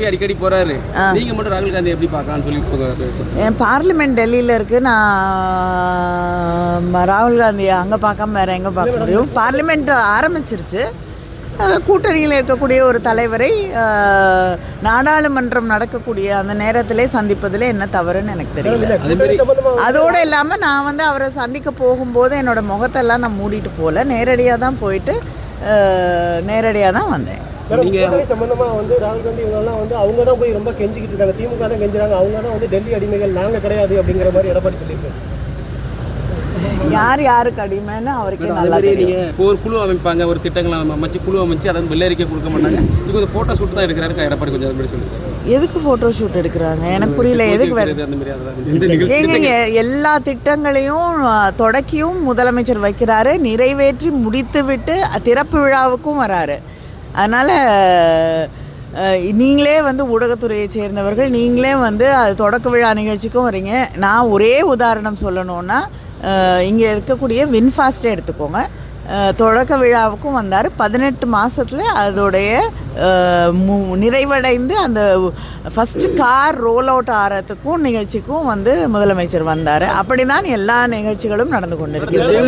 அடிக்கடி போறாரு. நீங்க மட்டும் ராகுல் காந்தி எப்படி பார்க்கலாம்னு சொல்லி பார்லிமெண்ட் டெல்லியில் இருக்குது. நான் ராகுல் காந்தியை அங்கே பார்க்காம வேறு எங்கே பார்க்க முடியும்? பார்லிமெண்ட் ஆரம்பிச்சிருச்சு. கூட்டணியில் இருக்கக்கூடிய ஒரு தலைவரை நாடாளுமன்றம் நடக்கக்கூடிய அந்த நேரத்திலே சந்திப்பதில் என்ன தவறுன்னு எனக்கு தெரியல. அதோடு இல்லாமல் நான் அவரை சந்திக்க போகும்போது என்னோட முகத்தெல்லாம் நான் மூடிட்டு போகல, நேரடியாக தான் போயிட்டு நேரடியாக தான் வந்தேன். சம்பந்தமாக ராகுல் காந்தி இவங்கெல்லாம் அவங்க தான் போய் ரொம்ப கெஞ்சிக்கிட்டு இருக்காங்க. திமுக தான் கெஞ்சுறாங்க. அவங்க தான் டெல்லி அடிமைகள், நாங்கள் கிடையாது அப்படிங்கிற மாதிரி எடப்பாடி சொல்லியிருக்காரு. யாருக்கு அடிமைன்னு அவருக்கு நல்லா தெரியும். ஒரு குழு அமைப்பாங்க, ஒரு திட்டங்களை அமைச்சு குழு அமைச்சு அதை வெள்ளரிக்கை கொடுக்க மாட்டாங்க. இப்போ ஒரு ஃபோட்டோ ஷூட் தான் எடுக்கிறாரு எடப்பாடி. கொஞ்சம் அது மாதிரி சொல்லியிருக்காரு. எதுக்கு ஃபோட்டோ ஷூட் எடுக்கிறாங்க எனக்கு புரியல. எதுக்கு ஏங்க எல்லா திட்டங்களையும் தொடக்கியும் முதலமைச்சர் வைக்கிறாரு, நிறைவேற்றி முடித்து விட்டு திறப்பு விழாவுக்கும் வராரு. அதனால் நீங்களே ஊடகத்துறையை சேர்ந்தவர்கள், நீங்களே அது தொடக்க விழா நிகழ்ச்சிக்கும் வரீங்க. நான் ஒரே உதாரணம் சொல்லணுன்னா, இங்கே இருக்கக்கூடிய வின்ஃபாஸ்ட்டே எடுத்துக்கோங்க. தொடக்க விழாவுக்கும் வந்தார். 18 மாதத்தில் அதோடைய நிறைவடைந்து அந்த ஃபஸ்ட்டு கார் ரோல் அவுட் ஆகிறதுக்கும் நிகழ்ச்சிக்கும் முதலமைச்சர் வந்தார். அப்படி தான் எல்லா நிகழ்ச்சிகளும் நடந்து கொண்டிருக்கிறது.